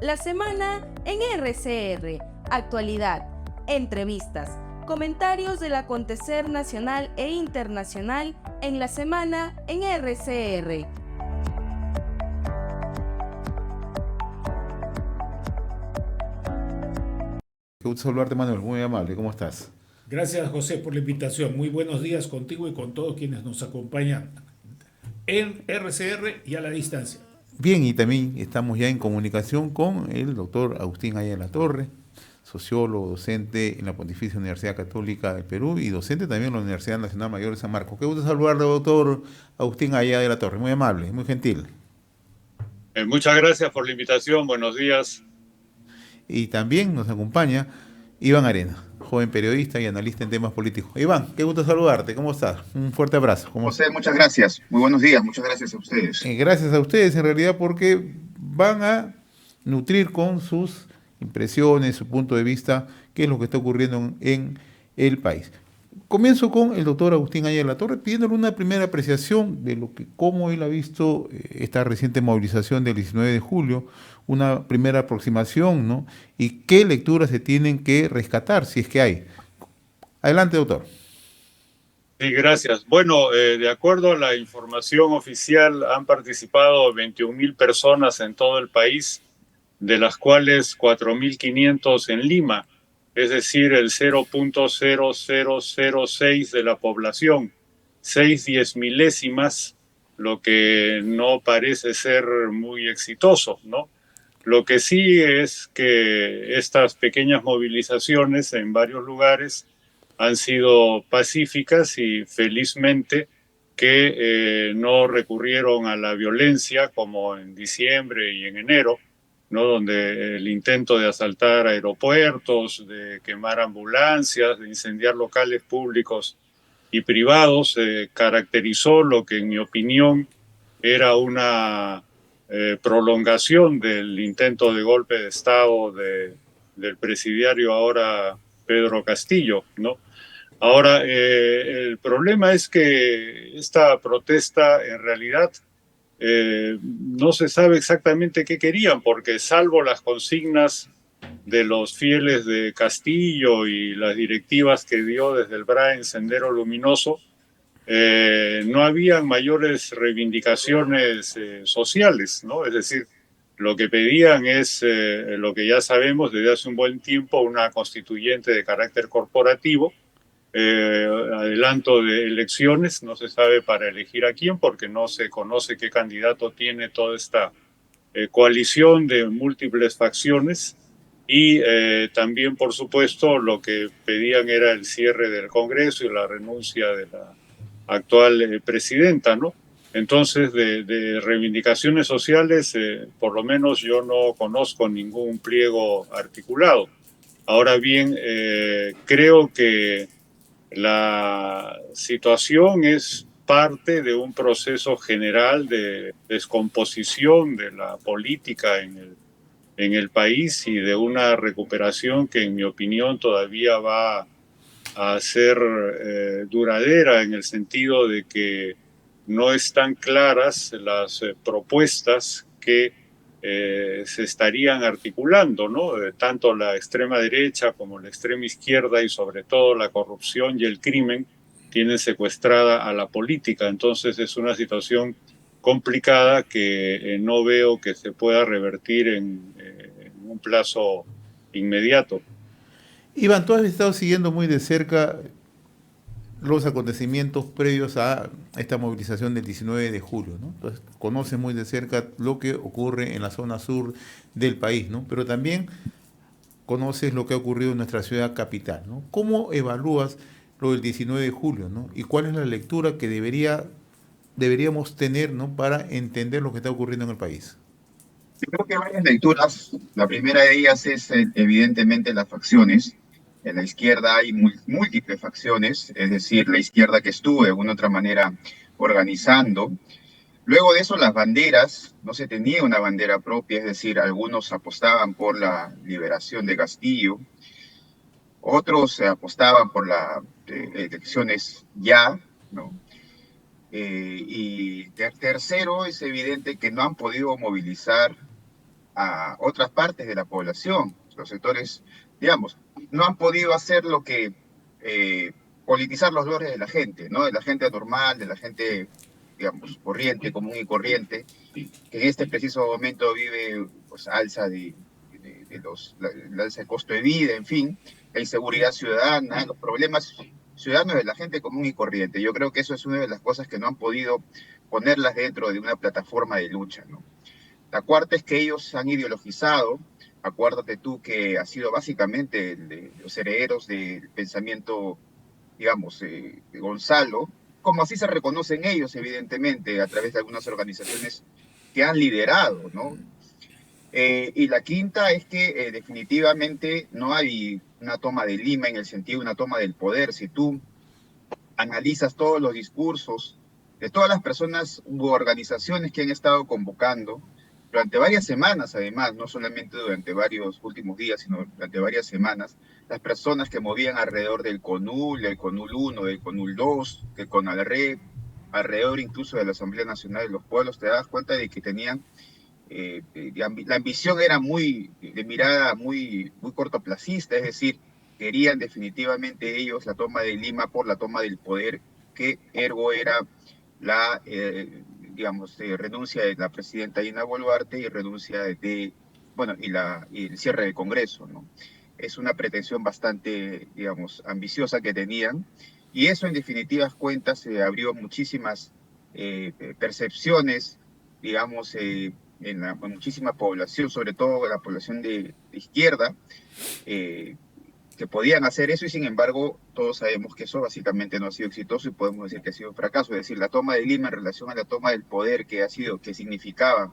La semana en RCR, actualidad, entrevistas, comentarios del acontecer nacional e internacional en la semana en RCR. Qué gusto saludarte, Manuel, muy amable, ¿cómo estás? Gracias, José, por la invitación. Muy buenos días contigo y con todos quienes nos acompañan en RCR y a la distancia. Bien, y también estamos ya en comunicación con el doctor Agustín Aya de la Torre, sociólogo, docente en la Pontificia Universidad Católica del Perú y docente también en la Universidad Nacional Mayor de San Marcos. Qué gusto saludarle, doctor Agustín Aya de la Torre, muy amable, muy gentil. Muchas gracias por la invitación, buenos días. Y también nos acompaña Iván Arena, joven periodista y analista en temas políticos. Iván, qué gusto saludarte, ¿cómo estás? Un fuerte abrazo. José, muchas gracias. Muy buenos días. Muchas gracias a ustedes. Gracias a ustedes en realidad porque van a nutrir con sus impresiones, su punto de vista, qué es lo que está ocurriendo en el país. Comienzo con el doctor Agustín Aya de la Torre, pidiéndole una primera apreciación de lo que, cómo él ha visto esta reciente movilización del 19 de julio, una primera aproximación, ¿no? Y qué lecturas se tienen que rescatar, si es que hay. Adelante, doctor. Sí, gracias. Bueno, de acuerdo a la información oficial, han participado 21.000 personas en todo el país, de las cuales 4.500 en Lima, es decir, el 0.0006 de la población, 6/10 milésimas, lo que no parece ser muy exitoso, ¿no? Lo que sí es que estas pequeñas movilizaciones en varios lugares han sido pacíficas y felizmente que no recurrieron a la violencia como en diciembre y en enero, ¿no? Donde el intento de asaltar aeropuertos, de quemar ambulancias, de incendiar locales públicos y privados caracterizó lo que en mi opinión era una prolongación del intento de golpe de Estado del presidiario ahora Pedro Castillo, ¿no? Ahora, el problema es que esta protesta en realidad no se sabe exactamente qué querían, porque salvo las consignas de los fieles de Castillo y las directivas que dio desde el BRAE Sendero Luminoso, no habían mayores reivindicaciones sociales, ¿no? Es decir, lo que pedían es lo que ya sabemos desde hace un buen tiempo, una constituyente de carácter corporativo, adelanto de elecciones, no se sabe para elegir a quién porque no se conoce qué candidato tiene toda esta coalición de múltiples facciones y también, por supuesto, lo que pedían era el cierre del Congreso y la renuncia de la actual presidenta, ¿no? Entonces, de reivindicaciones sociales, por lo menos yo no conozco ningún pliego articulado. Ahora bien, creo que la situación es parte de un proceso general de descomposición de la política en el país y de una recuperación que, en mi opinión, todavía va a ser duradera en el sentido de que no están claras las propuestas que se estarían articulando, ¿no? Tanto la extrema derecha como la extrema izquierda y sobre todo la corrupción y el crimen tienen secuestrada a la política. Entonces es una situación complicada que no veo que se pueda revertir en un plazo inmediato. Iván, tú has estado siguiendo muy de cerca los acontecimientos previos a esta movilización del 19 de julio, ¿no? Entonces, conoces muy de cerca lo que ocurre en la zona sur del país, ¿no? Pero también conoces lo que ha ocurrido en nuestra ciudad capital, ¿no? ¿Cómo evalúas lo del 19 de julio, ¿no? ¿Y cuál es la lectura que deberíamos tener, ¿no? Para entender lo que está ocurriendo en el país? Yo creo que hay varias lecturas. La primera de ellas es evidentemente las facciones. En la izquierda hay múltiples facciones, es decir, la izquierda que estuvo de alguna otra manera organizando. Luego de eso, las banderas, no se tenía una bandera propia, es decir, algunos apostaban por la liberación de Castillo, otros apostaban por las elecciones ya, ¿no? Tercero, es evidente que no han podido movilizar a otras partes de la población. Los sectores, digamos, no han podido hacer lo que politizar los dolores de la gente, ¿no? De la gente normal, de la gente, digamos, corriente, común y corriente, que en este preciso momento vive pues alza la alza de costo de vida, en fin, la inseguridad ciudadana, los problemas ciudadanos de la gente común y corriente. Yo creo que eso es una de las cosas que no han podido ponerlas dentro de una plataforma de lucha, ¿no? La cuarta es que ellos han ideologizado. Acuérdate tú que ha sido básicamente de los herederos del pensamiento, digamos, de Gonzalo, como así se reconocen ellos, evidentemente, a través de algunas organizaciones que han liderado, ¿no? Y la quinta es que definitivamente no hay una toma de Lima en el sentido de una toma del poder. Si tú analizas todos los discursos de todas las personas u organizaciones que han estado convocando, durante varias semanas, además, no solamente durante varios últimos días, sino durante varias semanas, las personas que movían alrededor del CONUL 1, del CONUL 2, del CONALREP, alrededor incluso de la Asamblea Nacional de los Pueblos, te das cuenta de que tenían, la ambición era de mirada muy cortoplacista, es decir, querían definitivamente ellos la toma de Lima por la toma del poder, que ergo era la renuncia de la presidenta Dina Boluarte y renuncia y el cierre del Congreso, ¿no? Es una pretensión bastante, digamos, ambiciosa que tenían, y eso en definitivas cuentas se abrió muchísimas percepciones, digamos, en muchísima población, sobre todo la población de izquierda, que podían hacer eso, y sin embargo todos sabemos que eso básicamente no ha sido exitoso y podemos decir que ha sido un fracaso. Es decir, la toma de Lima en relación a la toma del poder que significaba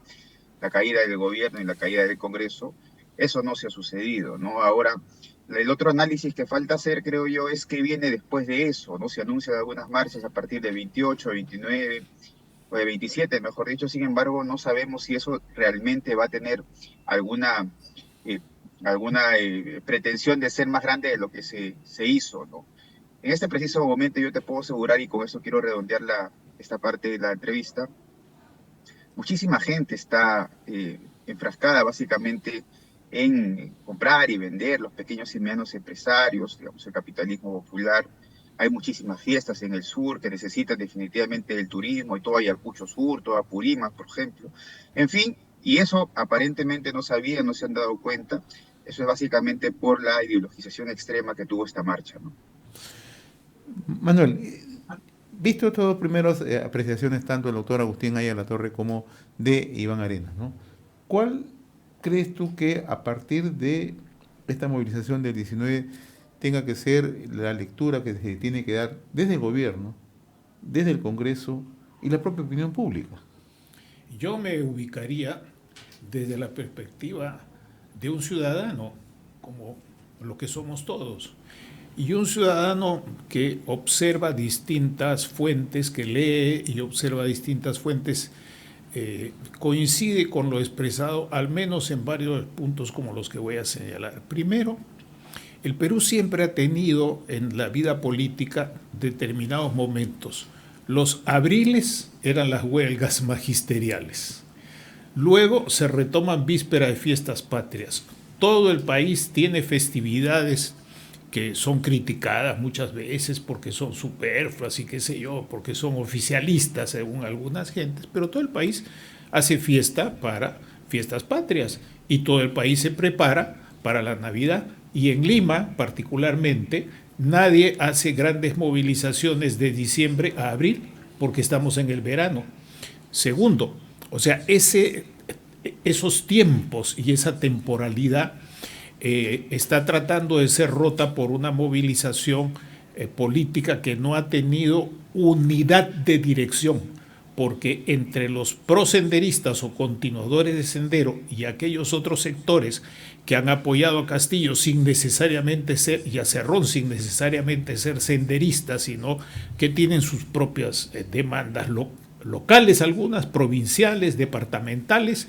la caída del gobierno y la caída del Congreso, eso no se ha sucedido, ¿no? Ahora, el otro análisis que falta hacer, creo yo, es qué viene después de eso, ¿no? Se anuncian algunas marchas a partir del 28, 29 o de 27, mejor dicho. Sin embargo, no sabemos si eso realmente va a tener alguna pretensión de ser más grande de lo que se hizo, ¿no? En este preciso momento yo te puedo asegurar, y con eso quiero redondear esta parte de la entrevista, muchísima gente está enfrascada básicamente en comprar y vender, los pequeños y medianos empresarios, digamos, el capitalismo popular. Hay muchísimas fiestas en el sur que necesitan definitivamente el turismo, y todo Ayacucho Sur, todo Apurímac, por ejemplo. En fin, y eso aparentemente no sabían, no se han dado cuenta. Eso es básicamente por la ideologización extrema que tuvo esta marcha, ¿no? Manuel, visto estas dos primeras apreciaciones, tanto del doctor Agustín Aya-Latorre como de Iván Arenas, ¿no? ¿Cuál crees tú que a partir de esta movilización del 19 tenga que ser la lectura que se tiene que dar desde el gobierno, desde el Congreso y la propia opinión pública? Yo me ubicaría desde la perspectiva de un ciudadano, como lo que somos todos, y un ciudadano que observa distintas fuentes, que lee y observa distintas fuentes, coincide con lo expresado, al menos en varios puntos como los que voy a señalar. Primero, el Perú siempre ha tenido en la vida política determinados momentos. Los abriles eran las huelgas magisteriales. Luego se retoman vísperas de fiestas patrias. Todo el país tiene festividades que son criticadas muchas veces porque son superfluas y qué sé yo, porque son oficialistas según algunas gentes, pero todo el país hace fiesta para fiestas patrias y todo el país se prepara para la Navidad. Y en Lima, particularmente, nadie hace grandes movilizaciones de diciembre a abril porque estamos en el verano. Segundo, o sea, esos tiempos y esa temporalidad está tratando de ser rota por una movilización política que no ha tenido unidad de dirección, porque entre los prosenderistas o continuadores de sendero y aquellos otros sectores que han apoyado a Castillo sin necesariamente ser, y a Cerrón sin necesariamente ser senderistas, sino que tienen sus propias demandas locales, algunas provinciales, departamentales.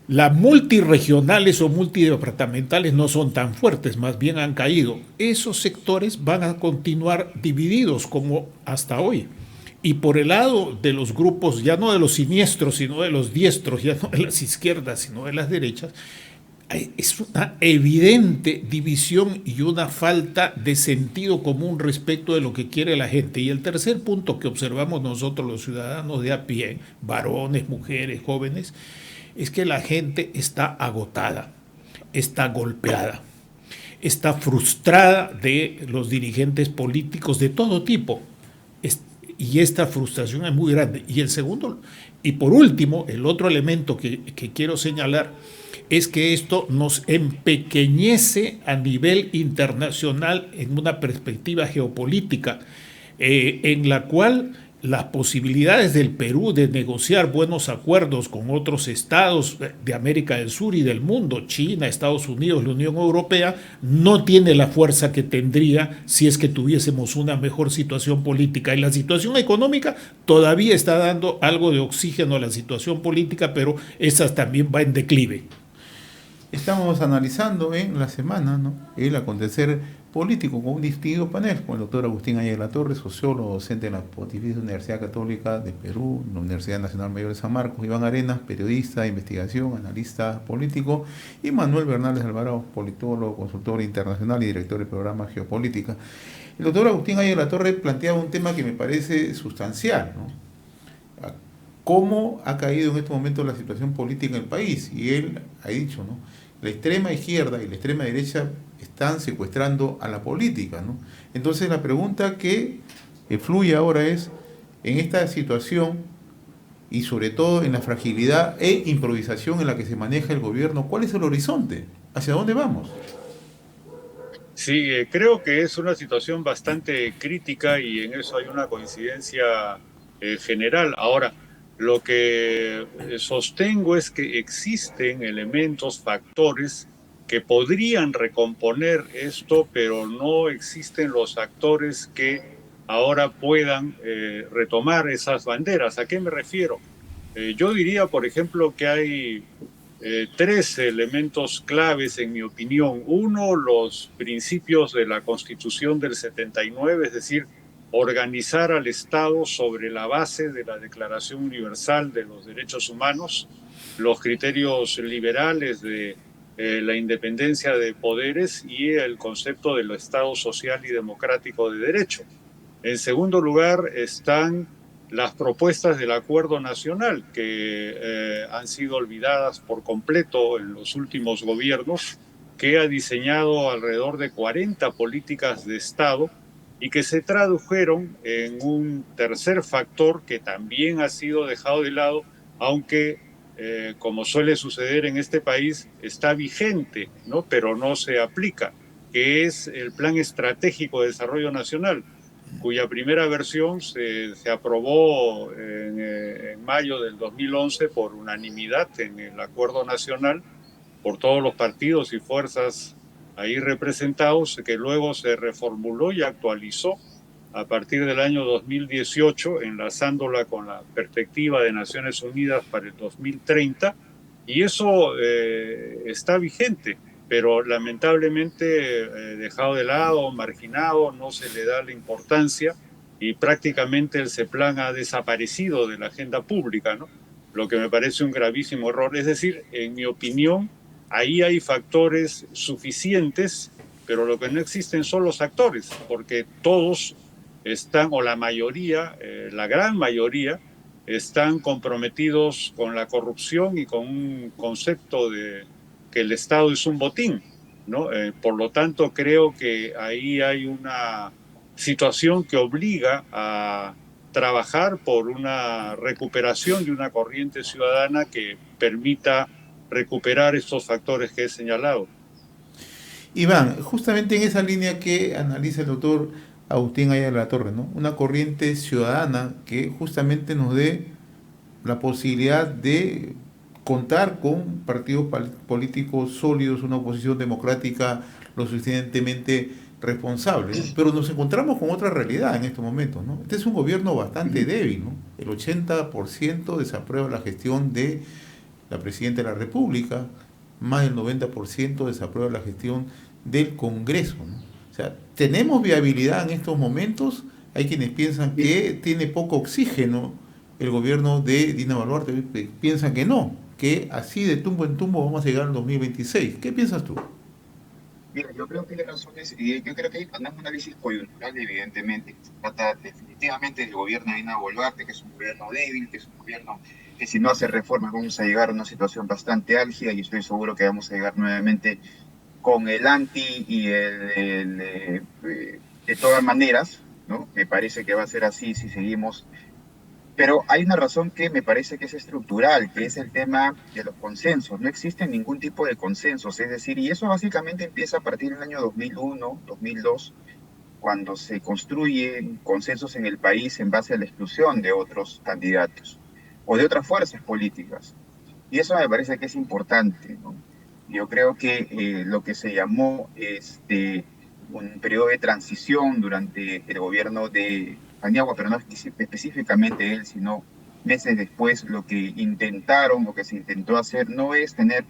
Las multirregionales o multidepartamentales no son tan fuertes, más bien han caído. Esos sectores van a continuar divididos como hasta hoy. Y por el lado de los grupos, ya no de los siniestros, sino de los diestros, ya no de las izquierdas, sino de las derechas, es una evidente división y una falta de sentido común respecto de lo que quiere la gente. Y el tercer punto que observamos nosotros los ciudadanos de a pie, varones, mujeres, jóvenes, es que la gente está agotada, está golpeada, está frustrada de los dirigentes políticos de todo tipo. Y esta frustración es muy grande. Y el segundo, y por último, el otro elemento que quiero señalar es que esto nos empequeñece a nivel internacional en una perspectiva geopolítica, en la cual las posibilidades del Perú de negociar buenos acuerdos con otros estados de América del Sur y del mundo, China, Estados Unidos, la Unión Europea, no tiene la fuerza que tendría si es que tuviésemos una mejor situación política. Y la situación económica todavía está dando algo de oxígeno a la situación política, pero esa también va en declive. Estamos analizando en la semana, ¿no?, el acontecer político con un distinguido panel con el doctor Agustín Ayala Torres, sociólogo, docente en la Pontificia Universidad Católica de Perú, la Universidad Nacional Mayor de San Marcos, Iván Arenas, periodista de investigación, analista político, y Manuel Bernales Alvarado, politólogo, consultor internacional y director del programa Geopolítica. El doctor Agustín Ayala Torres planteaba un tema que me parece sustancial, ¿no? ¿Cómo ha caído en este momento la situación política en el país? Y él ha dicho, ¿no?, la extrema izquierda y la extrema derecha están secuestrando a la política, ¿no? Entonces la pregunta que fluye ahora es, en esta situación y sobre todo en la fragilidad e improvisación en la que se maneja el gobierno, ¿cuál es el horizonte? ¿Hacia dónde vamos? Sí, creo que es una situación bastante crítica y en eso hay una coincidencia general. Ahora, lo que sostengo es que existen elementos, factores que podrían recomponer esto, pero no existen los actores que ahora puedan retomar esas banderas. ¿A qué me refiero? Yo diría, por ejemplo, que hay tres elementos claves, en mi opinión. Uno, los principios de la Constitución del 79, es decir, organizar al Estado sobre la base de la Declaración Universal de los Derechos Humanos, los criterios liberales de la independencia de poderes y el concepto del Estado social y democrático de derecho. En segundo lugar están las propuestas del Acuerdo Nacional, que han sido olvidadas por completo en los últimos gobiernos, que ha diseñado alrededor de 40 políticas de Estado y que se tradujeron en un tercer factor que también ha sido dejado de lado, aunque, como suele suceder en este país, está vigente, ¿no?, pero no se aplica, que es el Plan Estratégico de Desarrollo Nacional, cuya primera versión se aprobó en mayo del 2011 por unanimidad en el Acuerdo Nacional, por todos los partidos y fuerzas ahí representados, que luego se reformuló y actualizó a partir del año 2018, enlazándola con la perspectiva de Naciones Unidas para el 2030, y eso está vigente, pero lamentablemente dejado de lado, marginado, no se le da la importancia y prácticamente el CEPLAN ha desaparecido de la agenda pública, ¿no?, lo que me parece un gravísimo error. Es decir, en mi opinión, ahí hay factores suficientes, pero lo que no existen son los actores, porque todos están, o la mayoría, la gran mayoría, están comprometidos con la corrupción y con un concepto de que el Estado es un botín, ¿no? Por lo tanto, creo que ahí hay una situación que obliga a trabajar por una recuperación de una corriente ciudadana que permita recuperar estos factores que he señalado. Iván, justamente en esa línea que analiza el doctor Agustín Ayala Torre, ¿no?, una corriente ciudadana que justamente nos dé la posibilidad de contar con partidos políticos sólidos, una oposición democrática lo suficientemente responsable, pero nos encontramos con otra realidad en estos momentos, ¿no? Este es un gobierno bastante débil, ¿no? El 80% desaprueba la gestión de la Presidenta de la República, más del 90% desaprueba la gestión del Congreso, ¿no? O sea, ¿tenemos viabilidad en estos momentos? hay quienes piensan que tiene poco oxígeno el gobierno de Dina Boluarte, piensan que no, que así de tumbo en tumbo vamos a llegar al 2026. ¿Qué piensas tú? Mira, yo creo que hay razones, y yo creo que hay un análisis coyuntural, evidentemente, que se trata definitivamente del gobierno de Dina Boluarte, que es un gobierno débil, que es un gobierno que si no hace reformas vamos a llegar a una situación bastante álgida, y estoy seguro que vamos a llegar nuevamente con el anti y de todas maneras, ¿no? Me parece que va a ser así si seguimos. Pero hay una razón que me parece que es estructural, que es el tema de los consensos. No existe ningún tipo de consensos, es decir, y eso básicamente empieza a partir del año 2001, 2002, cuando se construyen consensos en el país en base a la exclusión de otros candidatos o de otras fuerzas políticas. Y eso me parece que es importante, ¿no? Yo creo que lo que se llamó un periodo de transición durante el gobierno de Paniagua, pero no específicamente él, sino meses después, lo que se intentó hacer no es tener,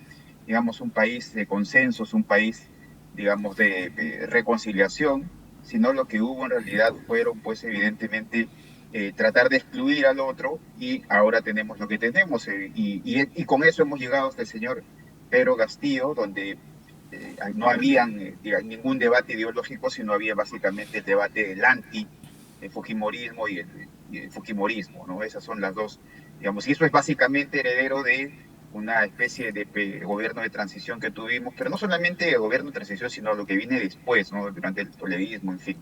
digamos, un país de consensos, un país, digamos, de reconciliación, sino lo que hubo en realidad fueron, pues, evidentemente, tratar de excluir al otro, y ahora tenemos lo que tenemos, y con eso hemos llegado hasta el señor Pedro Castillo, donde no había ningún debate ideológico, sino había básicamente el debate del anti-fujimorismo y el fujimorismo, ¿no? Esas son las dos, digamos, y eso es básicamente heredero de una especie de gobierno de transición que tuvimos, pero no solamente el gobierno de transición, sino lo que viene después, ¿no? Durante el toledismo, en fin.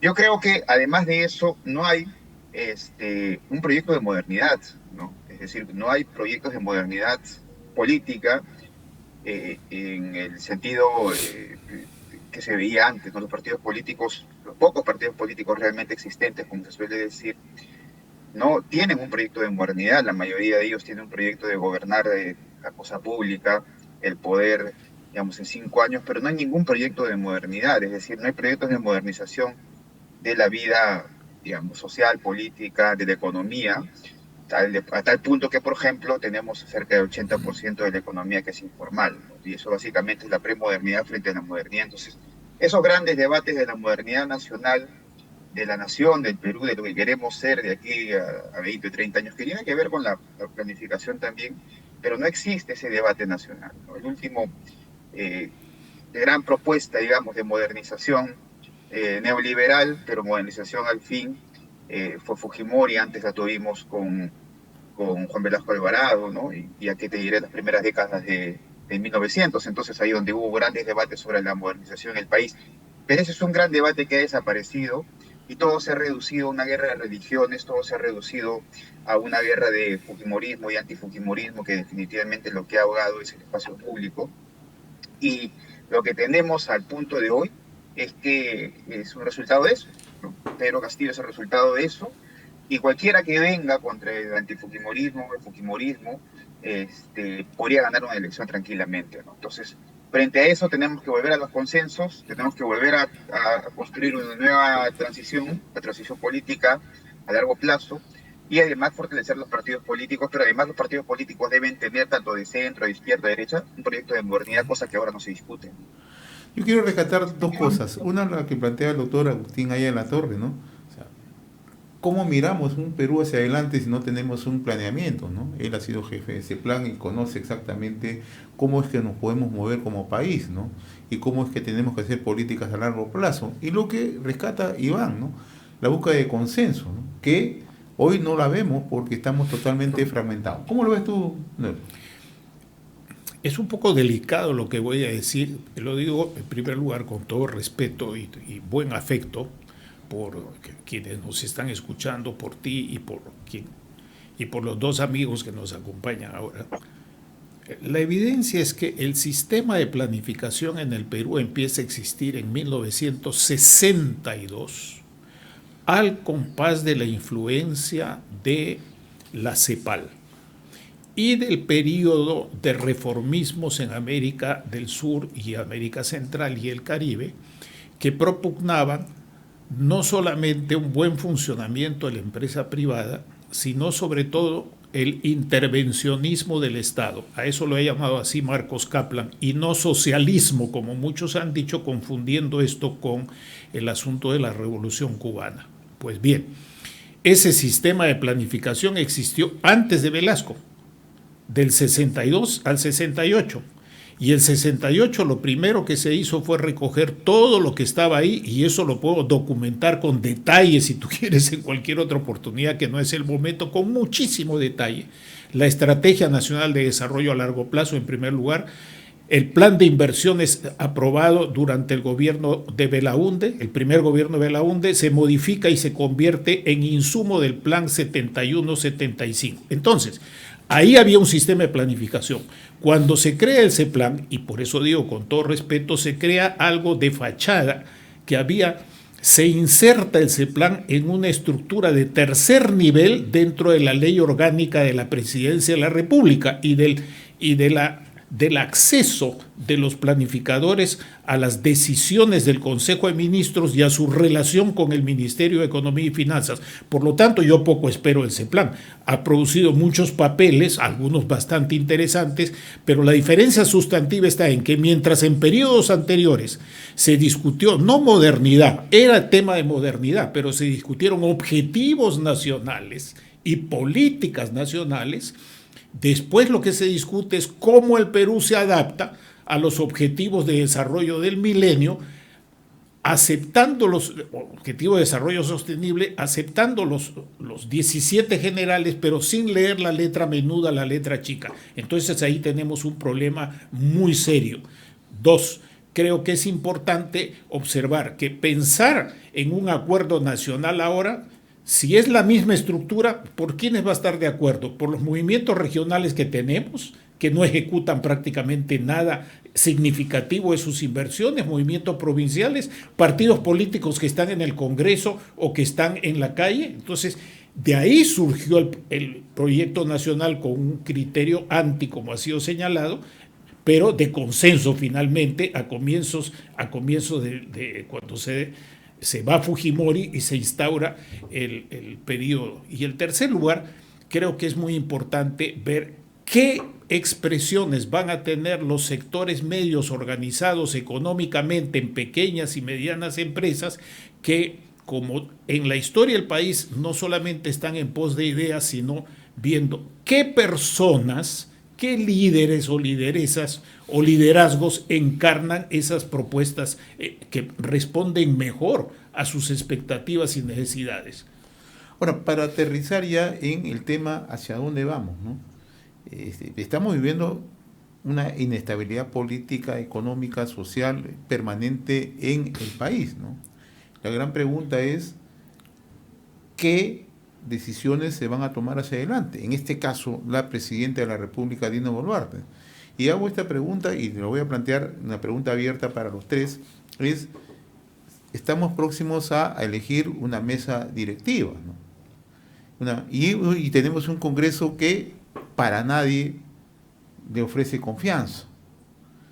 Yo creo que además de eso no hay un proyecto de modernidad, ¿no? Es decir, no hay proyectos de modernidad política en el sentido que se veía antes, ¿no? Los partidos políticos, los pocos partidos políticos realmente existentes, como se suele decir, no tienen un proyecto de modernidad. La mayoría de ellos tienen un proyecto de gobernar la cosa pública, el poder, digamos, en 5 años, pero no hay ningún proyecto de modernidad, es decir, no hay proyectos de modernización de la vida, digamos, social, política, de la economía, a tal punto que, por ejemplo, tenemos cerca del 80% de la economía que es informal, ¿no? Y eso básicamente es la premodernidad frente a la modernidad. Entonces, esos grandes debates de la modernidad nacional, de la nación, del Perú, de lo que queremos ser de aquí a 20 o 30 años, que tiene que ver con la planificación también, pero no existe ese debate nacional, ¿no? El último gran propuesta, digamos, de modernización neoliberal, pero modernización al fin, fue Fujimori. Antes la tuvimos con Juan Velasco Alvarado, ¿no? Y aquí te diré las primeras décadas de 1900, entonces ahí donde hubo grandes debates sobre la modernización del país. Pero ese es un gran debate que ha desaparecido y todo se ha reducido a una guerra de religiones, todo se ha reducido a una guerra de fujimorismo y antifujimorismo, que definitivamente lo que ha ahogado es el espacio público. Y lo que tenemos al punto de hoy es que es un resultado de eso, ¿no? Pedro Castillo es el resultado de eso, y cualquiera que venga contra el antifujimorismo, el fujimorismo, podría ganar una elección tranquilamente, ¿no? Entonces, frente a eso tenemos que volver a los consensos, tenemos que volver a construir una nueva transición, la transición política a largo plazo, y además fortalecer los partidos políticos, pero además los partidos políticos deben tener, tanto de centro, de izquierda, de derecha, un proyecto de modernidad, cosa que ahora no se discute. Yo quiero rescatar dos cosas. Una, la que plantea el doctor Agustín Ayala Torre, ¿no? O sea, ¿cómo miramos un Perú hacia adelante si no tenemos un planeamiento, ¿no? Él ha sido jefe de ese plan y conoce exactamente cómo es que nos podemos mover como país, ¿no? Y cómo es que tenemos que hacer políticas a largo plazo. Y lo que rescata Iván, ¿no? La búsqueda de consenso, ¿no? Que hoy no la vemos porque estamos totalmente fragmentados. ¿Cómo lo ves tú, Nelson? Es un poco delicado lo que voy a decir, lo digo en primer lugar con todo respeto y buen afecto por quienes nos están escuchando, por ti y por los dos amigos que nos acompañan ahora. La evidencia es que el sistema de planificación en el Perú empieza a existir en 1962 al compás de la influencia de la CEPAL y del periodo de reformismos en América del Sur y América Central y el Caribe, que propugnaban no solamente un buen funcionamiento de la empresa privada, sino sobre todo el intervencionismo del Estado. A eso lo ha llamado así Marcos Kaplan, y no socialismo, como muchos han dicho, confundiendo esto con el asunto de la Revolución Cubana. Pues bien, ese sistema de planificación existió antes de Velasco, del 62 al 68. Y el 68 lo primero que se hizo fue recoger todo lo que estaba ahí, y eso lo puedo documentar con detalle, si tú quieres, en cualquier otra oportunidad, que no es el momento, con muchísimo detalle. La Estrategia Nacional de Desarrollo a Largo Plazo, en primer lugar, el plan de inversiones aprobado durante el gobierno de Belaúnde, el primer gobierno de Belaúnde, se modifica y se convierte en insumo del plan 71-75. Entonces, ahí había un sistema de planificación. Cuando se crea el CEPLAN, y por eso digo con todo respeto, se crea algo de fachada, se inserta el CEPLAN en una estructura de tercer nivel dentro de la ley orgánica de la Presidencia de la República y del acceso de los planificadores a las decisiones del Consejo de Ministros y a su relación con el Ministerio de Economía y Finanzas. Por lo tanto, yo poco espero del CEPLAN. Ha producido muchos papeles, algunos bastante interesantes, pero la diferencia sustantiva está en que mientras en periodos anteriores se discutió, no modernidad, era tema de modernidad, pero se discutieron objetivos nacionales y políticas nacionales. Después lo que se discute es cómo el Perú se adapta a los objetivos de desarrollo del milenio, aceptando los objetivos de desarrollo sostenible, aceptando los 17 generales, pero sin leer la letra menuda, la letra chica. Entonces ahí tenemos un problema muy serio. Dos, creo que es importante observar que pensar en un acuerdo nacional ahora, si es la misma estructura, ¿por quiénes va a estar de acuerdo? ¿Por los movimientos regionales que tenemos, que no ejecutan prácticamente nada significativo de sus inversiones, movimientos provinciales, partidos políticos que están en el Congreso o que están en la calle? Entonces, de ahí surgió el proyecto nacional con un criterio anti, como ha sido señalado, pero de consenso finalmente a comienzos de cuando se va Fujimori y se instaura el periodo. Y en tercer lugar, creo que es muy importante ver qué expresiones van a tener los sectores medios organizados económicamente en pequeñas y medianas empresas que, como en la historia del país, no solamente están en pos de ideas, sino viendo qué personas, qué líderes o lideresas o liderazgos encarnan esas propuestas que responden mejor a sus expectativas y necesidades. Ahora, para aterrizar ya en el tema hacia dónde vamos, ¿no? Estamos viviendo una inestabilidad política, económica, social permanente en el país, ¿no? La gran pregunta es ¿qué decisiones se van a tomar hacia adelante? En este caso, la presidenta de la República, Dina Boluarte. Y hago esta pregunta, y lo voy a plantear, una pregunta abierta para los tres, es, estamos próximos a elegir una mesa directiva, ¿no? Y tenemos un Congreso que para nadie le ofrece confianza.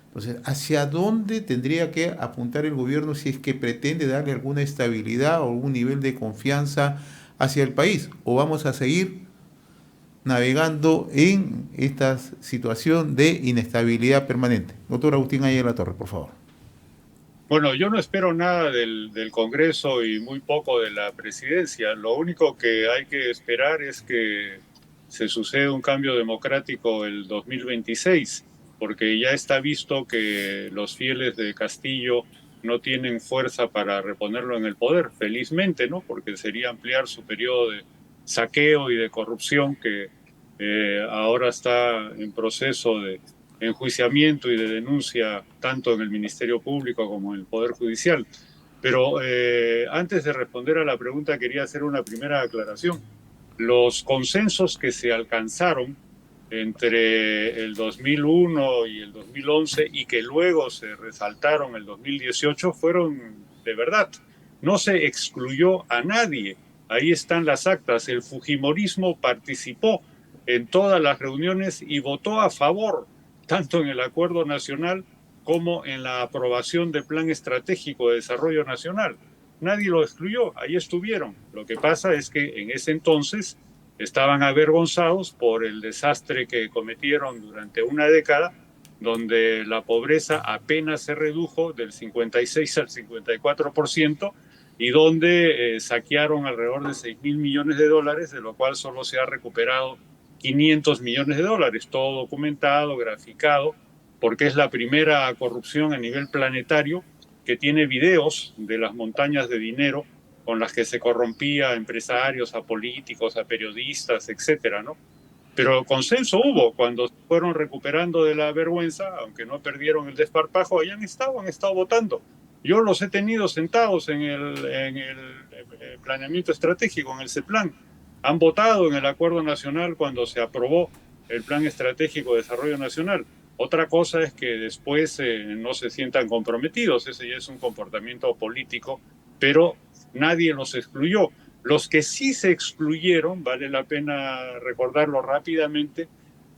Entonces, ¿hacia dónde tendría que apuntar el gobierno si es que pretende darle alguna estabilidad o algún nivel de confianza hacia el país? ¿O vamos a seguir navegando en esta situación de inestabilidad permanente? Doctor Agustín Ayala Torre, por favor. Bueno, yo no espero nada del Congreso y muy poco de la presidencia. Lo único que hay que esperar es que se suceda un cambio democrático el 2026, porque ya está visto que los fieles de Castillo no tienen fuerza para reponerlo en el poder, felizmente, ¿no? Porque sería ampliar su periodo de saqueo y de corrupción que ahora está en proceso de enjuiciamiento y de denuncia tanto en el Ministerio Público como en el Poder Judicial. Pero antes de responder a la pregunta quería hacer una primera aclaración. Los consensos que se alcanzaron entre el 2001 y el 2011 y que luego se resaltaron el 2018 fueron de verdad. No se excluyó a nadie. Ahí están las actas. El fujimorismo participó en todas las reuniones y votó a favor, tanto en el Acuerdo Nacional como en la aprobación del Plan Estratégico de Desarrollo Nacional. Nadie lo excluyó, ahí estuvieron. Lo que pasa es que en ese entonces estaban avergonzados por el desastre que cometieron durante una década, donde la pobreza apenas se redujo del 56 al 54%, y donde saquearon alrededor de 6.000 millones de dólares, de lo cual solo se ha recuperado 500 millones de dólares, todo documentado, graficado, porque es la primera corrupción a nivel planetario que tiene videos de las montañas de dinero con las que se corrompía a empresarios, a políticos, a periodistas, etcétera, ¿no? Pero consenso hubo cuando se fueron recuperando de la vergüenza, aunque no perdieron el desparpajo, han estado votando. Yo los he tenido sentados en el planeamiento estratégico, en el CEPLAN. Han votado en el Acuerdo Nacional cuando se aprobó el Plan Estratégico de Desarrollo Nacional. Otra cosa es que después no se sientan comprometidos, ese ya es un comportamiento político, pero nadie los excluyó. Los que sí se excluyeron, vale la pena recordarlo rápidamente,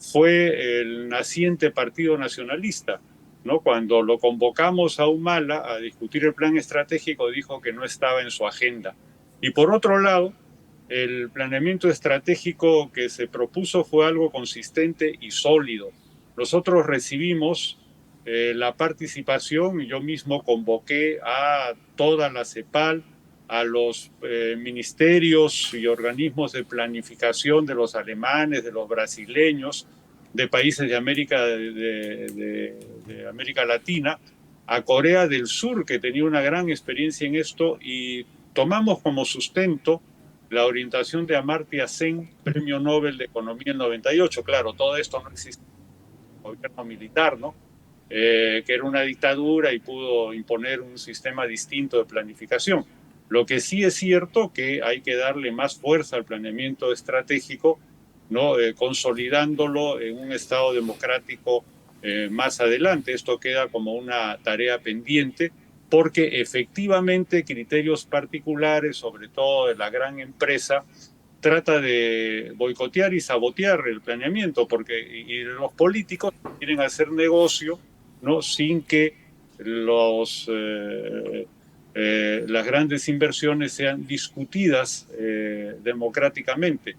fue el naciente Partido Nacionalista, ¿no? Cuando lo convocamos a Humala a discutir el plan estratégico, dijo que no estaba en su agenda. Y por otro lado, el planeamiento estratégico que se propuso fue algo consistente y sólido. Nosotros recibimos la participación, yo mismo convoqué a toda la CEPAL, a los ministerios y organismos de planificación de los alemanes, de los brasileños, de países de América Latina, a Corea del Sur, que tenía una gran experiencia en esto, y tomamos como sustento la orientación de Amartya Sen, Premio Nobel de Economía en 98. Claro, todo esto no existe en el gobierno militar, ¿no? Que era una dictadura y pudo imponer un sistema distinto de planificación. Lo que sí es cierto que hay que darle más fuerza al planeamiento estratégico, ¿no? Consolidándolo en un Estado democrático más adelante. Esto queda como una tarea pendiente, porque efectivamente criterios particulares, sobre todo de la gran empresa, trata de boicotear y sabotear el planeamiento, porque y los políticos quieren hacer negocio, ¿no? Sin que las grandes inversiones sean discutidas democráticamente.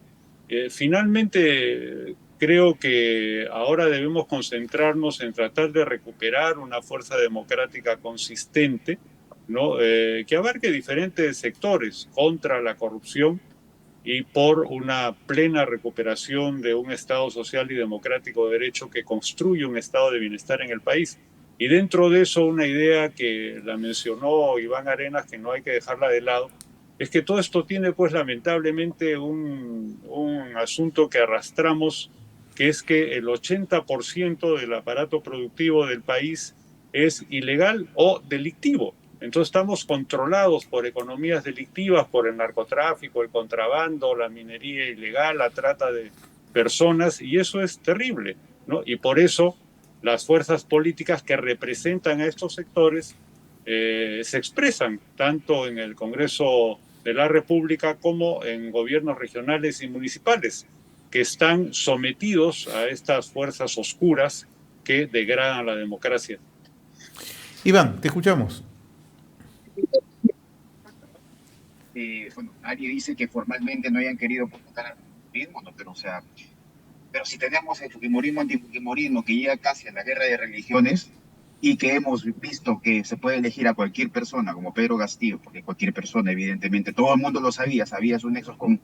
Finalmente, creo que ahora debemos concentrarnos en tratar de recuperar una fuerza democrática consistente, ¿no? Que abarque diferentes sectores contra la corrupción y por una plena recuperación de un Estado social y democrático de derecho que construya un estado de bienestar en el país. Y dentro de eso, una idea que la mencionó Iván Arenas, que no hay que dejarla de lado, es que todo esto tiene, pues, lamentablemente un asunto que arrastramos, que es que el 80% del aparato productivo del país es ilegal o delictivo. Entonces estamos controlados por economías delictivas, por el narcotráfico, el contrabando, la minería ilegal, la trata de personas, y eso es terrible, ¿no? Y por eso las fuerzas políticas que representan a estos sectores se expresan tanto en el Congreso de la República como en gobiernos regionales y municipales, que están sometidos a estas fuerzas oscuras que degradan la democracia. Iván, te escuchamos. Bueno, Ari dice que formalmente no hayan querido convocar al fujimorismo, ¿no? Pero, o sea, pero si tenemos el fujimorismo, antifujimorismo, que llega casi a la guerra de religiones y que hemos visto que se puede elegir a cualquier persona, como Pedro Castillo, porque cualquier persona, evidentemente, todo el mundo lo sabía sus nexos con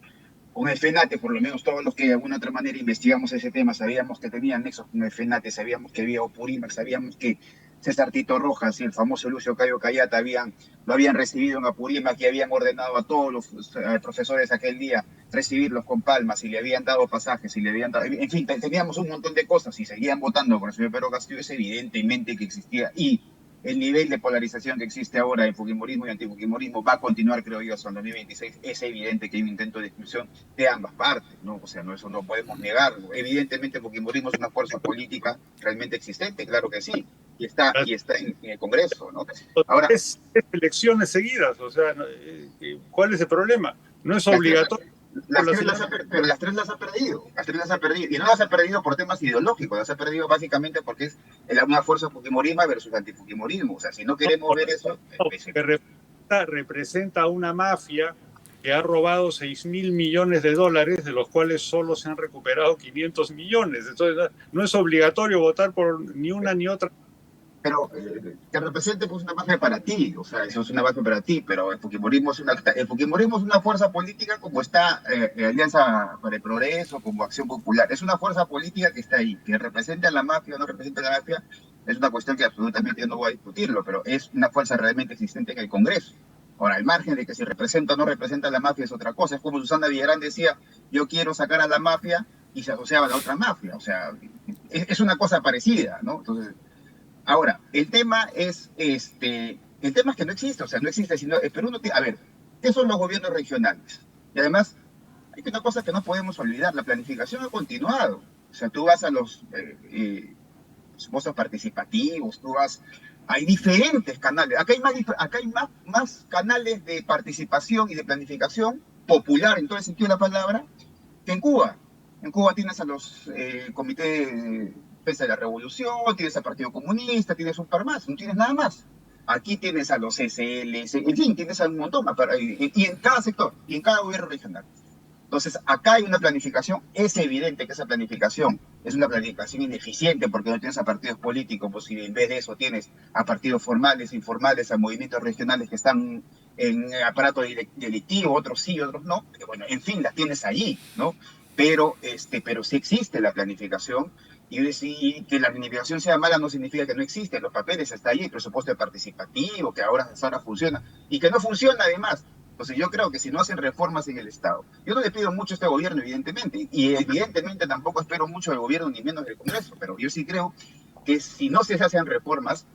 el FENATE, por lo menos todos los que de alguna otra manera investigamos ese tema, sabíamos que tenían nexos con el FENATE, sabíamos que había Opurímac, sabíamos que César Tito Rojas y el famoso Lucio Cayo Cayata lo habían recibido en Apurímac y habían ordenado a todos los profesores aquel día recibirlos con palmas y le habían dado pasajes y le habían dado, en fin, teníamos un montón de cosas y seguían votando por el señor Pedro Castillo. Es evidentemente que existía, y el nivel de polarización que existe ahora en fujimorismo y antifujimorismo va a continuar, creo yo, hasta el 2026. Es evidente que hay un intento de exclusión de ambas partes, ¿no? O sea, no, eso no podemos negarlo. Evidentemente el fujimorismo es una fuerza política realmente existente, claro que sí, y está en el Congreso, ¿no? Ahora, es elecciones seguidas, o sea, ¿cuál es el problema? No es obligatorio. Pero las tres las ha perdido, y no las ha perdido por temas ideológicos, las ha perdido básicamente porque es una fuerza fujimorista versus antifujimorismo. O sea, si no queremos ver eso... representa una mafia que ha robado 6.000 millones de dólares, de los cuales solo se han recuperado 500 millones. Entonces, no es obligatorio votar por ni una ni otra. pero que represente pues una mafia para ti, o sea, eso es una mafia para ti, pero el Fujimorismo es una fuerza política como está Alianza para el Progreso, como Acción Popular, es una fuerza política que está ahí, que represente a la mafia o no represente a la mafia, es una cuestión que absolutamente yo no voy a discutirlo, pero es una fuerza realmente existente en el Congreso. Ahora, al margen de que si representa o no representa a la mafia es otra cosa, es como Susana Villarán decía, yo quiero sacar a la mafia y se asociaba a la otra mafia, o sea, es una cosa parecida, ¿no? Entonces, ahora, el tema es que no existe, o sea, no existe, sino, Perú no tiene, a ver, ¿qué son los gobiernos regionales? Y además, hay una cosa que no podemos olvidar, la planificación ha continuado, o sea, tú vas a los supuestos participativos, hay diferentes canales, acá hay más canales de participación y de planificación popular en todo el sentido de la palabra que en Cuba. En Cuba tienes a los comités de defensa de la revolución, tienes al Partido Comunista, tienes un par más, no tienes nada más. Aquí tienes a los SLs, en fin, tienes a un montón más, y en cada sector, y en cada gobierno regional. Entonces, acá hay una planificación, es evidente que esa planificación es una planificación ineficiente porque no tienes a partidos políticos, pues si en vez de eso tienes a partidos formales, informales, a movimientos regionales que están en aparato delictivo, otros sí, otros no, pero bueno, en fin, las tienes allí, ¿no? Pero sí existe la planificación y que la planificación sea mala no significa que no existe, los papeles está ahí, el presupuesto participativo, que ahora funciona, y que no funciona además. Entonces yo creo que si no hacen reformas en el Estado, yo no le pido mucho a este gobierno, evidentemente, y evidentemente tampoco espero mucho del gobierno ni menos del Congreso, pero yo sí creo que si no se hacen reformas,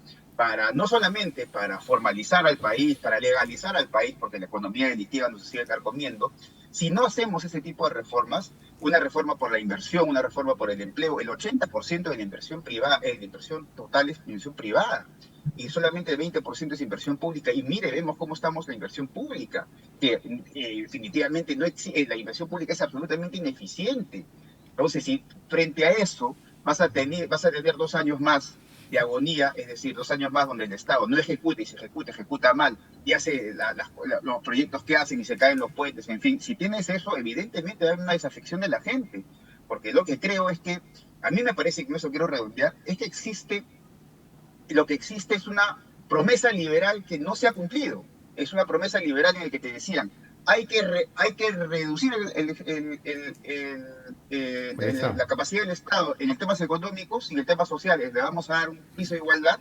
no solamente para formalizar al país, para legalizar al país, porque la economía delictiva nos sigue carcomiendo, si no hacemos ese tipo de reformas, una reforma por la inversión, una reforma por el empleo, el 80% de la inversión privada, la inversión total es inversión privada y solamente el 20% es inversión pública. Y mire, vemos cómo estamos la inversión pública, que definitivamente no existe, la inversión pública es absolutamente ineficiente. Entonces, si frente a eso vas a tener 2 años más de agonía, es decir, 2 años más donde el Estado no ejecuta y se ejecuta mal, y hace los proyectos que hacen y se caen los puentes, en fin, si tienes eso, evidentemente hay una desafección de la gente, porque lo que creo es que, a mí me parece, que eso quiero redondear, es que lo que existe es una promesa liberal que no se ha cumplido, es una promesa liberal en la que te decían, hay que reducir la capacidad del Estado en los temas económicos y en temas sociales, le vamos a dar un piso de igualdad,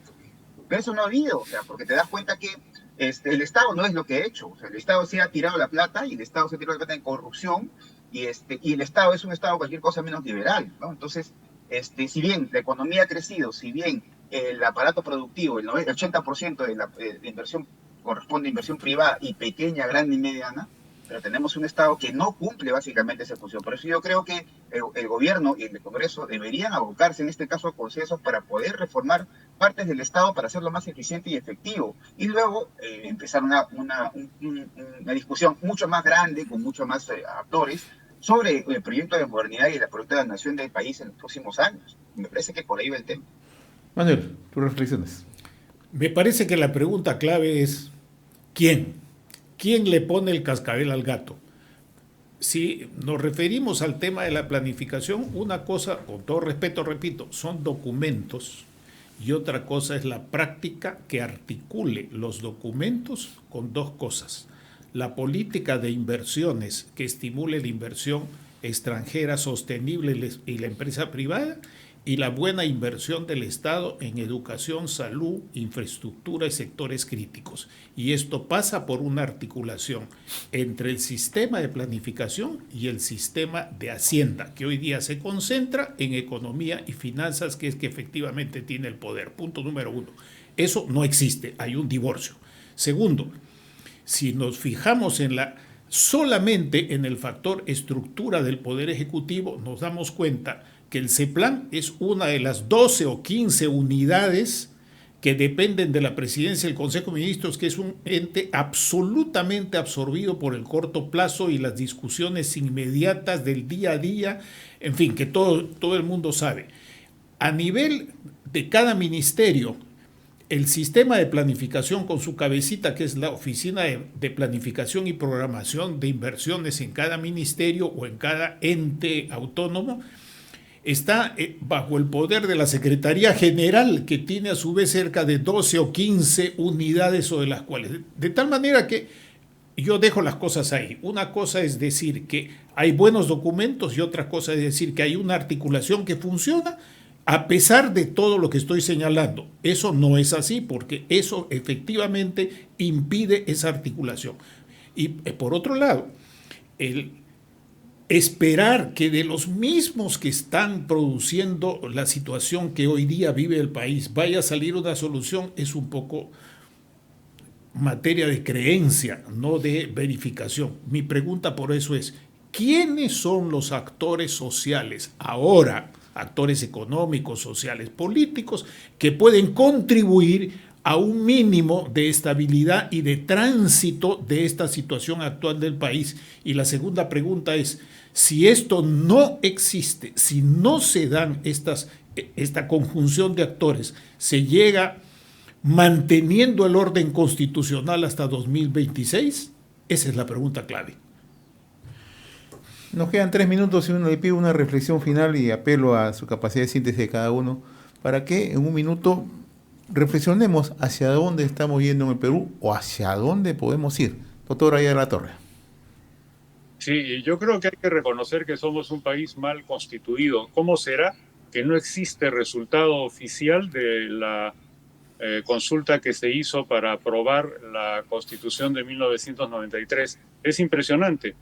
pero eso no ha habido, o sea, porque te das cuenta que el Estado no es lo que ha hecho, o sea, el Estado se ha tirado la plata y el Estado se ha tirado la plata en corrupción y el Estado es un Estado cualquier cosa menos liberal, ¿no? Entonces, si bien la economía ha crecido, si bien el aparato productivo, el 80% de la inversión corresponde a inversión privada y pequeña, grande y mediana, pero tenemos un Estado que no cumple básicamente esa función. Por eso yo creo que el gobierno y el Congreso deberían abocarse en este caso a consensos para poder reformar partes del Estado para hacerlo más eficiente y efectivo. Y luego empezar una discusión mucho más grande, con muchos más actores, sobre el proyecto de modernidad y el proyecto de la nación del país en los próximos años. Me parece que por ahí va el tema. Manuel, tus reflexiones. Me parece que la pregunta clave es ¿quién? ¿Quién le pone el cascabel al gato? Si nos referimos al tema de la planificación, una cosa, con todo respeto, repito, son documentos y otra cosa es la práctica que articule los documentos con dos cosas. La política de inversiones que estimule la inversión extranjera sostenible y la empresa privada, y la buena inversión del Estado en educación, salud, infraestructura y sectores críticos. Y esto pasa por una articulación entre el sistema de planificación y el sistema de hacienda, que hoy día se concentra en economía y finanzas, que es que efectivamente tiene el poder. Punto número 1. Eso no existe, hay un divorcio. Segundo, si nos fijamos solamente en el factor estructura del Poder Ejecutivo, nos damos cuenta que el CEPLAN es una de las 12 o 15 unidades que dependen de la presidencia del Consejo de Ministros, que es un ente absolutamente absorbido por el corto plazo y las discusiones inmediatas del día a día, en fin, que todo el mundo sabe. A nivel de cada ministerio, el sistema de planificación con su cabecita, que es la Oficina de Planificación y Programación de Inversiones en cada ministerio o en cada ente autónomo, está bajo el poder de la Secretaría General, que tiene a su vez cerca de 12 o 15 unidades sobre las cuales. De tal manera que yo dejo las cosas ahí. Una cosa es decir que hay buenos documentos y otra cosa es decir que hay una articulación que funciona a pesar de todo lo que estoy señalando. Eso no es así, porque eso efectivamente impide esa articulación. Y por otro lado, el esperar que de los mismos que están produciendo la situación que hoy día vive el país vaya a salir una solución es un poco materia de creencia, no de verificación. Mi pregunta por eso es, ¿quiénes son los actores sociales ahora, actores económicos, sociales, políticos, que pueden contribuir a un mínimo de estabilidad y de tránsito de esta situación actual del país? Y la segunda pregunta es, si esto no existe, si no se dan esta conjunción de actores, se llega manteniendo el orden constitucional hasta 2026? Esa es la pregunta clave. Nos quedan 3 minutos y le pido una reflexión final y apelo a su capacidad de síntesis de cada uno para que en un minuto reflexionemos hacia dónde estamos yendo en el Perú o hacia dónde podemos ir. Doctor Ayala Torre. Sí, yo creo que hay que reconocer que somos un país mal constituido. ¿Cómo será que no existe resultado oficial de la consulta que se hizo para aprobar la Constitución de 1993? Es impresionante.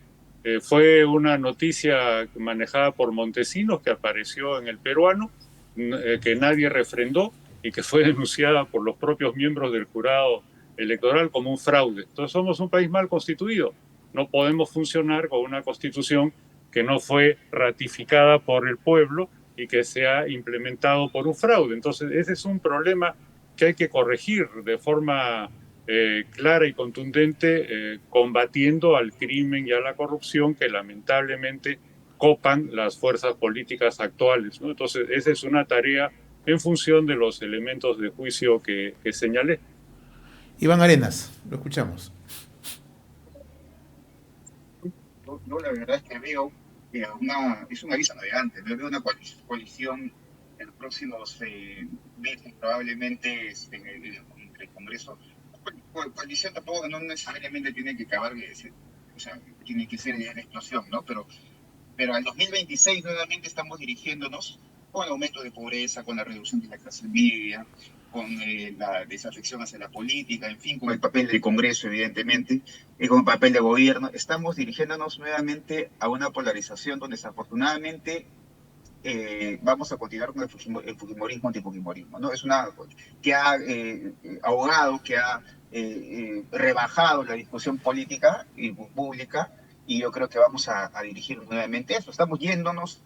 Fue una noticia manejada por Montesinos que apareció en El Peruano, que nadie refrendó y que fue denunciada por los propios miembros del jurado electoral como un fraude. Entonces somos un país mal constituido. No podemos funcionar con una constitución que no fue ratificada por el pueblo y que se ha implementado por un fraude. Entonces ese es un problema que hay que corregir de forma clara y contundente, combatiendo al crimen y a la corrupción que lamentablemente copan las fuerzas políticas actuales, ¿no? Entonces esa es una tarea en función de los elementos de juicio que señalé. Iván Arenas, lo escuchamos. Yo la verdad es que veo que es un aviso navegante, veo una coalición en los próximos meses, probablemente en el Congreso. Coalición tampoco no necesariamente tiene que acabar, o sea, tiene que ser ya la explosión, ¿no? Pero al 2026 nuevamente estamos dirigiéndonos con el aumento de pobreza, con la reducción de la clase media, con la desafección hacia la política, en fin, con el papel del Congreso, evidentemente, y con el papel del gobierno. Estamos dirigiéndonos nuevamente a una polarización donde desafortunadamente vamos a continuar con el fujimorismo antifujimorismo, ¿no? Es una que ha ahogado, que ha rebajado la discusión política y pública, y yo creo que vamos a dirigir nuevamente eso. Estamos yéndonos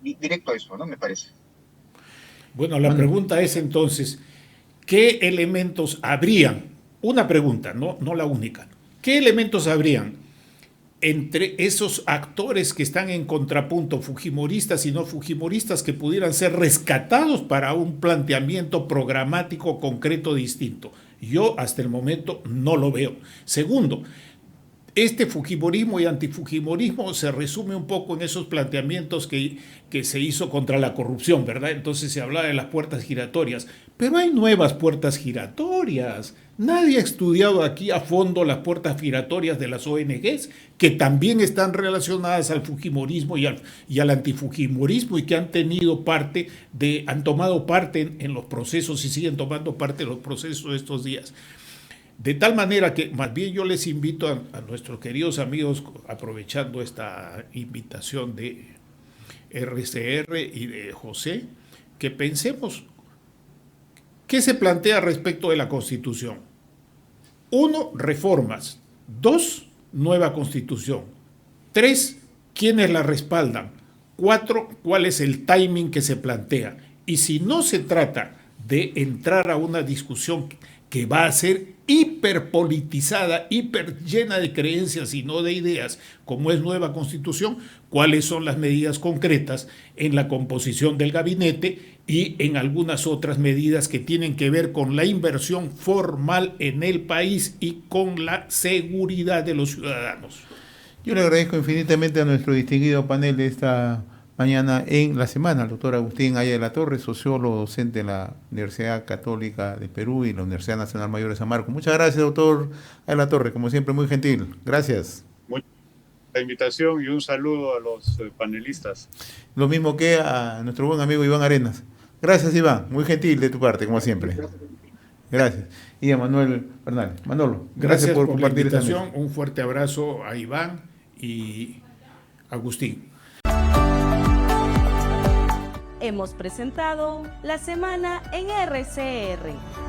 directo a eso, ¿no? Me parece. Bueno, la pregunta es entonces, ¿qué elementos habrían? Una pregunta, no la única. ¿Qué elementos habrían entre esos actores que están en contrapunto, fujimoristas y no fujimoristas, que pudieran ser rescatados para un planteamiento programático concreto distinto? Yo hasta el momento no lo veo. Segundo, este fujimorismo y antifujimorismo se resume un poco en esos planteamientos que se hizo contra la corrupción, ¿verdad? Entonces se hablaba de las puertas giratorias, pero hay nuevas puertas giratorias. Nadie ha estudiado aquí a fondo las puertas giratorias de las ONGs, que también están relacionadas al fujimorismo y al antifujimorismo, y que han tomado parte en los procesos y siguen tomando parte en los procesos de estos días. De tal manera que más bien yo les invito a nuestros queridos amigos, aprovechando esta invitación de RCR y de José, que pensemos qué se plantea respecto de la Constitución. 1, reformas. 2, nueva Constitución. 3, ¿quiénes la respaldan? 4, ¿cuál es el timing que se plantea? Y si no se trata de entrar a una discusión que va a ser hiperpolitizada, hiper llena de creencias y no de ideas, como es nueva Constitución, cuáles son las medidas concretas en la composición del gabinete y en algunas otras medidas que tienen que ver con la inversión formal en el país y con la seguridad de los ciudadanos. Yo le agradezco infinitamente a nuestro distinguido panel esta mañana en La Semana, el doctor Agustín Aya de la Torre, sociólogo, docente de la Universidad Católica de Perú y la Universidad Nacional Mayor de San Marcos. Muchas gracias, doctor Aya de la Torre, como siempre, muy gentil. Gracias. La invitación y un saludo a los panelistas. Lo mismo que a nuestro buen amigo Iván Arenas. Gracias, Iván, muy gentil de tu parte, como siempre. Gracias. Y a Manuel Fernández. Manolo, gracias por compartir la esta invitación. Un fuerte abrazo a Iván y Agustín. Hemos presentado La Semana en RCR.